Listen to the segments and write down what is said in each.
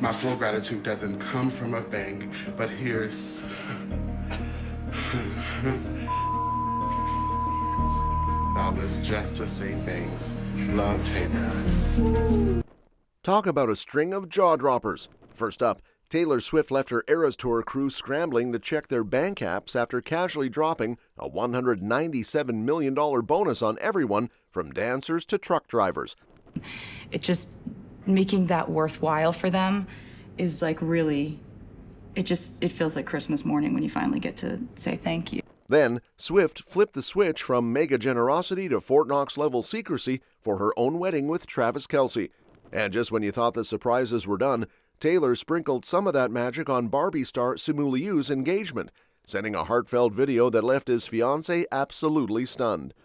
My full gratitude doesn't come from a bank, but here's dollars just to say thanks. Love, Taylor. Talk about a string of jaw-droppers. First up, Taylor Swift left her Eras Tour crew scrambling to check their bank apps after casually dropping a $197 million bonus on everyone from dancers to truck drivers. It just making that worthwhile for them is like really, it feels like Christmas morning when you finally get to say thank you. Then, Swift flipped the switch from mega generosity to Fort Knox-level secrecy for her own wedding with Travis Kelce. And just when you thought the surprises were done, Taylor sprinkled some of that magic on Barbie star Simu Liu's engagement, sending a heartfelt video that left his fiancée absolutely stunned.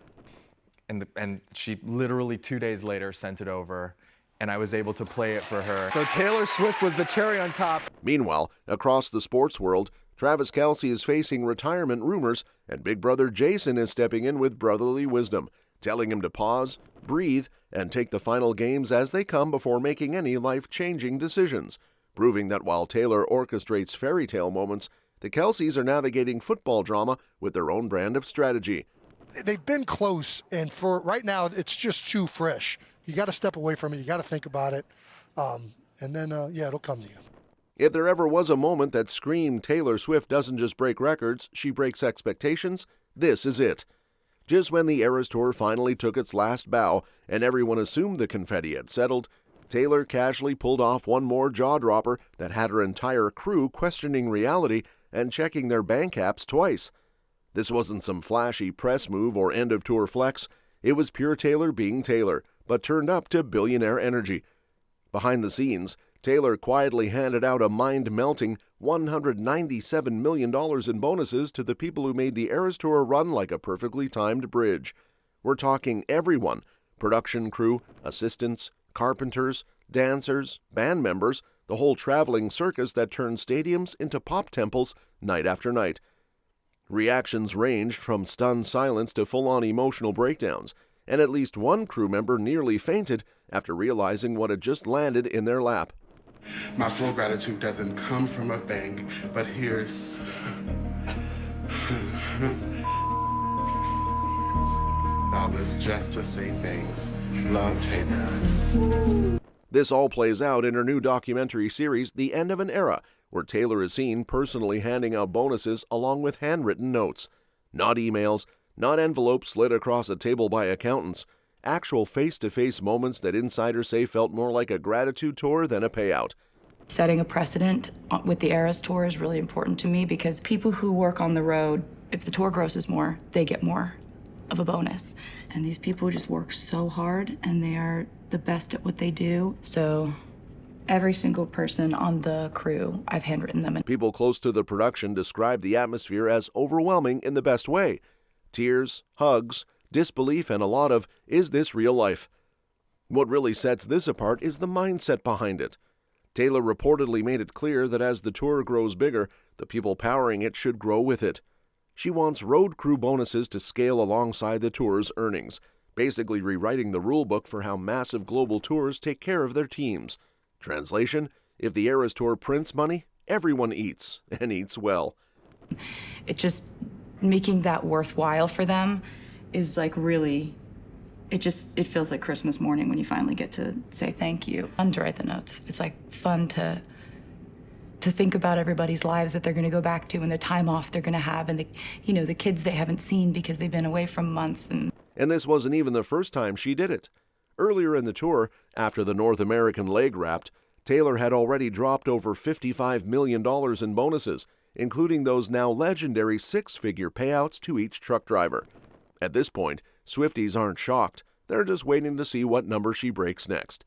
And she literally 2 days later sent it over, and I was able to play it for her. So Taylor Swift was the cherry on top. Meanwhile, across the sports world, Travis Kelce is facing retirement rumors, and big brother Jason is stepping in with brotherly wisdom, telling him to pause, breathe, and take the final games as they come before making any life-changing decisions, proving that while Taylor orchestrates fairy tale moments, the Kelces are navigating football drama with their own brand of strategy. They've been close, and for right now, it's just too fresh. You got to step away from it. You got to think about it, and then, it'll come to you. If there ever was a moment that screamed Taylor Swift doesn't just break records, she breaks expectations, this is it. Just when the Eras Tour finally took its last bow and everyone assumed the confetti had settled, Taylor casually pulled off one more jaw-dropper that had her entire crew questioning reality and checking their bank apps twice. This wasn't some flashy press move or end-of-tour flex. It was pure Taylor being Taylor, but turned up to billionaire energy. Behind the scenes, Taylor quietly handed out a mind-melting $197 million in bonuses to the people who made the Eras Tour run like a perfectly timed bridge. We're talking everyone: production crew, assistants, carpenters, dancers, band members, the whole traveling circus that turned stadiums into pop temples night after night. Reactions ranged from stunned silence to full-on emotional breakdowns, and at least one crew member nearly fainted after realizing what had just landed in their lap. My full gratitude doesn't come from a bank, but here's dollars just to say thanks. Love, Taylor. This all plays out in her new documentary series, The End of an Era, where Taylor is seen personally handing out bonuses along with handwritten notes. Not emails, not envelopes slid across a table by accountants. Actual face-to-face moments that insiders say felt more like a gratitude tour than a payout. Setting a precedent with the Eras Tour is really important to me because people who work on the road, if the tour grosses more, they get more of a bonus. And these people just work so hard, and they are the best at what they do. So every single person on the crew, I've handwritten them. People close to the production describe the atmosphere as overwhelming in the best way. Tears, hugs, disbelief, and a lot of, is this real life? What really sets this apart is the mindset behind it. Taylor reportedly made it clear that as the tour grows bigger, the people powering it should grow with it. She wants road crew bonuses to scale alongside the tour's earnings, basically rewriting the rulebook for how massive global tours take care of their teams. Translation: if the Eras Tour prints money, everyone eats, and eats well. It just making that worthwhile for them is like really, it feels like Christmas morning when you finally get to say thank you. Fun to write the notes. It's like fun to think about everybody's lives that they're going to go back to and the time off they're going to have and the kids they haven't seen because they've been away from months. And this wasn't even the first time she did it. Earlier in the tour, after the North American leg wrapped, Taylor had already dropped over $55 million in bonuses, including those now legendary six-figure payouts to each truck driver. At this point, Swifties aren't shocked. They're just waiting to see what number she breaks next.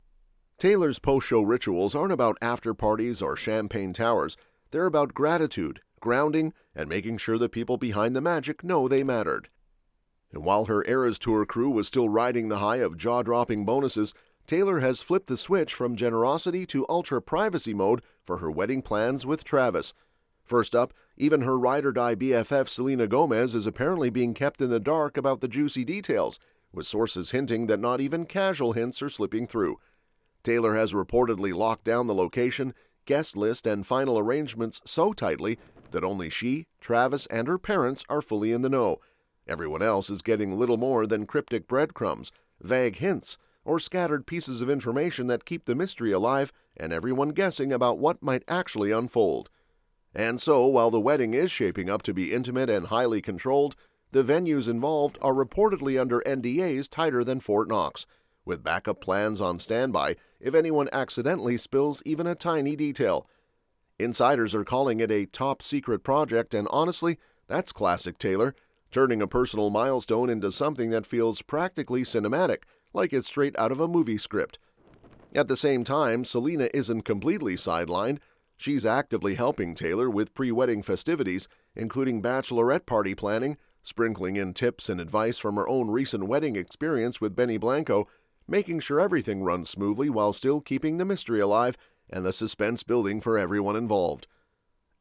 Taylor's post-show rituals aren't about after-parties or champagne towers. They're about gratitude, grounding, and making sure the people behind the magic know they mattered. And while her Eras Tour crew was still riding the high of jaw-dropping bonuses, Taylor has flipped the switch from generosity to ultra-privacy mode for her wedding plans with Travis. First up, even her ride-or-die BFF Selena Gomez is apparently being kept in the dark about the juicy details, with sources hinting that not even casual hints are slipping through. Taylor has reportedly locked down the location, guest list and final arrangements so tightly that only she, Travis, and her parents are fully in the know. Everyone else is getting little more than cryptic breadcrumbs, vague hints, or scattered pieces of information that keep the mystery alive and everyone guessing about what might actually unfold. And so, while the wedding is shaping up to be intimate and highly controlled, the venues involved are reportedly under NDAs tighter than Fort Knox, with backup plans on standby if anyone accidentally spills even a tiny detail. Insiders are calling it a top-secret project, and honestly, that's classic Taylor, turning a personal milestone into something that feels practically cinematic, like it's straight out of a movie script. At the same time, Selena isn't completely sidelined. She's actively helping Taylor with pre-wedding festivities, including bachelorette party planning, sprinkling in tips and advice from her own recent wedding experience with Benny Blanco, making sure everything runs smoothly while still keeping the mystery alive and the suspense building for everyone involved.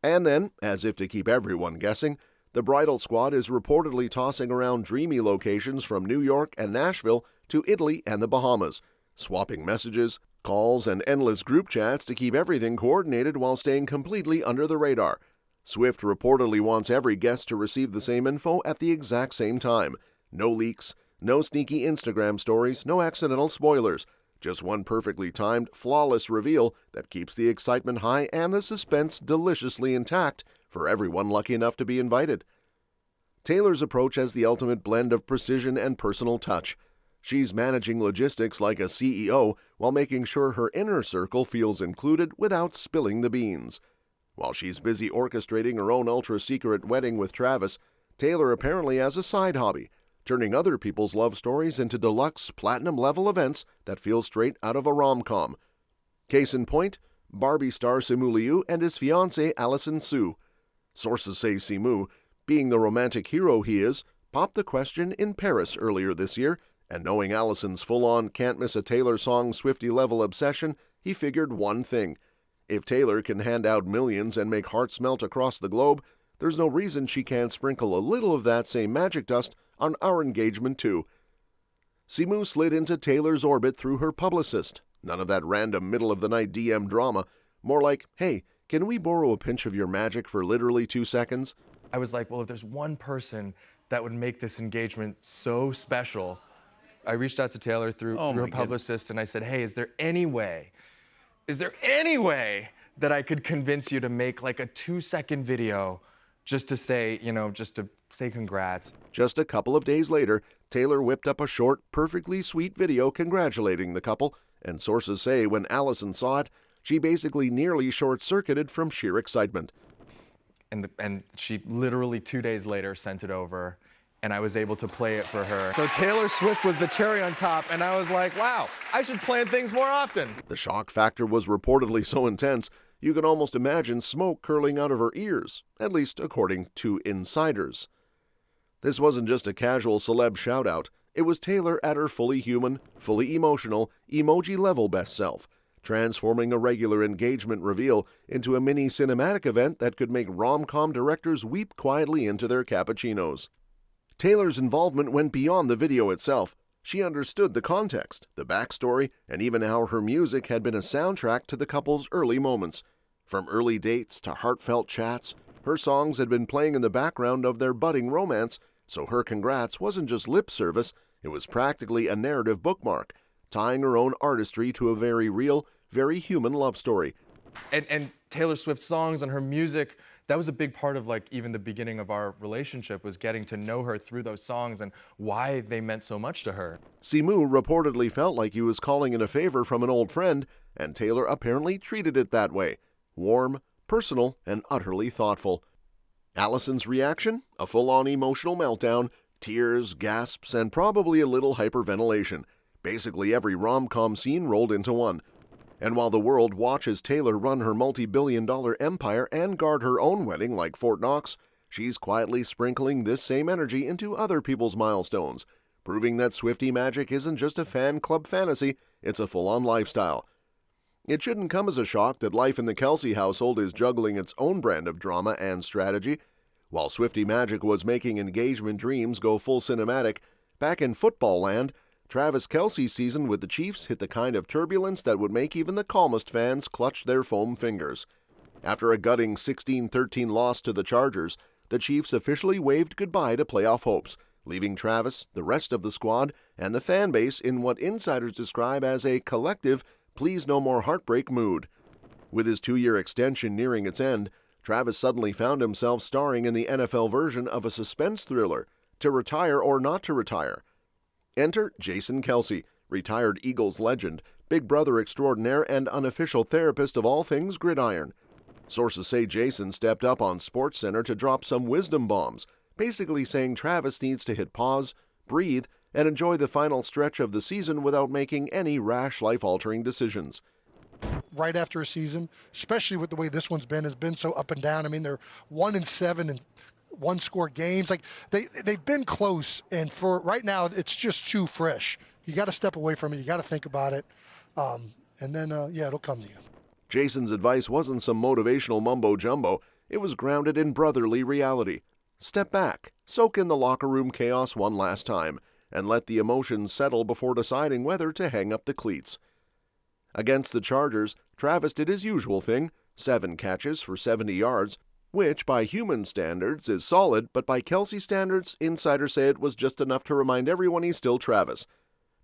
And then, as if to keep everyone guessing, the bridal squad is reportedly tossing around dreamy locations from New York and Nashville to Italy and the Bahamas, swapping messages, calls, and endless group chats to keep everything coordinated while staying completely under the radar. Swift reportedly wants every guest to receive the same info at the exact same time. No leaks, no sneaky Instagram stories, no accidental spoilers. Just one perfectly timed, flawless reveal that keeps the excitement high and the suspense deliciously intact for everyone lucky enough to be invited. Taylor's approach has the ultimate blend of precision and personal touch. She's managing logistics like a CEO while making sure her inner circle feels included without spilling the beans. While she's busy orchestrating her own ultra-secret wedding with Travis, Taylor apparently has a side hobby, turning other people's love stories into deluxe, platinum-level events that feel straight out of a rom-com. Case in point, Barbie star Simu Liu and his fiancée Allison Sue. Sources say Simu, being the romantic hero he is, popped the question in Paris earlier this year, and knowing Allison's full-on can't-miss-a-Taylor song Swiftie-level obsession, he figured one thing. If Taylor can hand out millions and make hearts melt across the globe, there's no reason she can't sprinkle a little of that same magic dust on our engagement too. Simu slid into Taylor's orbit through her publicist. None of that random middle-of-the-night DM drama. More like, hey, can we borrow a pinch of your magic for literally 2 seconds? I was like, well, if there's one person that would make this engagement so special, I reached out to Taylor through her publicist and I said, hey, is there any way that I could convince you to make like a 2-second video just to say, just to say congrats? Just a couple of days later, Taylor whipped up a short, perfectly sweet video congratulating the couple, and sources say when Allison saw it, she basically nearly short-circuited from sheer excitement. And she literally 2 days later sent it over, and I was able to play it for her. So Taylor Swift was the cherry on top, and I was like, wow, I should plan things more often. The shock factor was reportedly so intense, you can almost imagine smoke curling out of her ears, at least according to insiders. This wasn't just a casual celeb shout-out. It was Taylor at her fully human, fully emotional, emoji-level best self, transforming a regular engagement reveal into a mini cinematic event that could make rom-com directors weep quietly into their cappuccinos. Taylor's involvement went beyond the video itself. She understood the context, the backstory, and even how her music had been a soundtrack to the couple's early moments. From early dates to heartfelt chats, her songs had been playing in the background of their budding romance, so her congrats wasn't just lip service, it was practically a narrative bookmark, tying her own artistry to a very real, very human love story. And Taylor Swift's songs and her music, that was a big part of even the beginning of our relationship, was getting to know her through those songs and why they meant so much to her. Simu reportedly felt like he was calling in a favor from an old friend, and Taylor apparently treated it that way. Warm, personal, and utterly thoughtful. Allison's reaction? A full-on emotional meltdown, tears, gasps, and probably a little hyperventilation. Basically every rom-com scene rolled into one. And while the world watches Taylor run her multi-billion-dollar empire and guard her own wedding like Fort Knox, she's quietly sprinkling this same energy into other people's milestones, proving that Swiftie magic isn't just a fan club fantasy, it's a full-on lifestyle. It shouldn't come as a shock that life in the Kelce household is juggling its own brand of drama and strategy. While Swiftie magic was making engagement dreams go full cinematic, back in football land, Travis Kelce's season with the Chiefs hit the kind of turbulence that would make even the calmest fans clutch their foam fingers. After a gutting 16-13 loss to the Chargers, the Chiefs officially waved goodbye to playoff hopes, leaving Travis, the rest of the squad, and the fan base in what insiders describe as a collective please no more heartbreak mood. With his 2-year extension nearing its end, Travis suddenly found himself starring in the NFL version of a suspense thriller, To Retire or Not to Retire. Enter Jason Kelce, retired Eagles legend, Big Brother extraordinaire, and unofficial therapist of all things gridiron. Sources say Jason stepped up on SportsCenter to drop some wisdom bombs, basically saying Travis needs to hit pause, breathe, and enjoy the final stretch of the season without making any rash, life-altering decisions. Right after a season, especially with the way this one's been, has been so up and down. I mean, they're 1-7 and one-score games. Like they've been close, and for right now, it's just too fresh. You got to step away from it. You got to think about it, and then it'll come to you. Jason's advice wasn't some motivational mumbo-jumbo. It was grounded in brotherly reality. Step back, soak in the locker room chaos one last time, and let the emotions settle before deciding whether to hang up the cleats. Against the Chargers, Travis did his usual thing, 7 catches for 70 yards, which by human standards is solid, but by Kelce standards, insiders say it was just enough to remind everyone he's still Travis.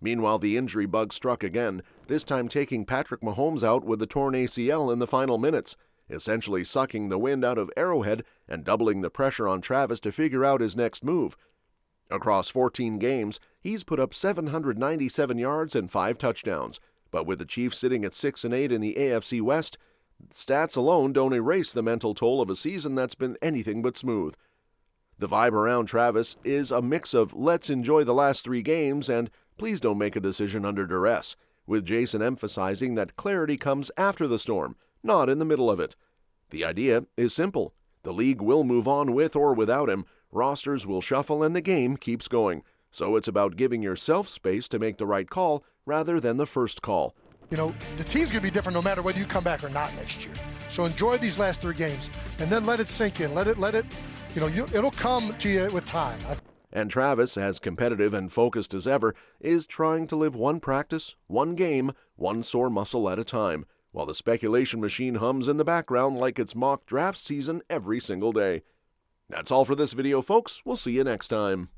Meanwhile, the injury bug struck again, this time taking Patrick Mahomes out with the torn ACL in the final minutes, essentially sucking the wind out of Arrowhead and doubling the pressure on Travis to figure out his next move. Across 14 games, he's put up 797 yards and 5 touchdowns, but with the Chiefs sitting at 6-8 in the AFC West, stats alone don't erase the mental toll of a season that's been anything but smooth. The vibe around Travis is a mix of let's enjoy the last 3 games and please don't make a decision under duress, with Jason emphasizing that clarity comes after the storm, not in the middle of it. The idea is simple. The league will move on with or without him, rosters will shuffle, and the game keeps going. So it's about giving yourself space to make the right call rather than the first call. You know, the team's going to be different no matter whether you come back or not next year. So enjoy these last 3 games and then let it sink in. Let it, it'll come to you with time. And Travis, as competitive and focused as ever, is trying to live one practice, one game, one sore muscle at a time, while the speculation machine hums in the background like it's mock draft season every single day. That's all for this video, folks. We'll see you next time.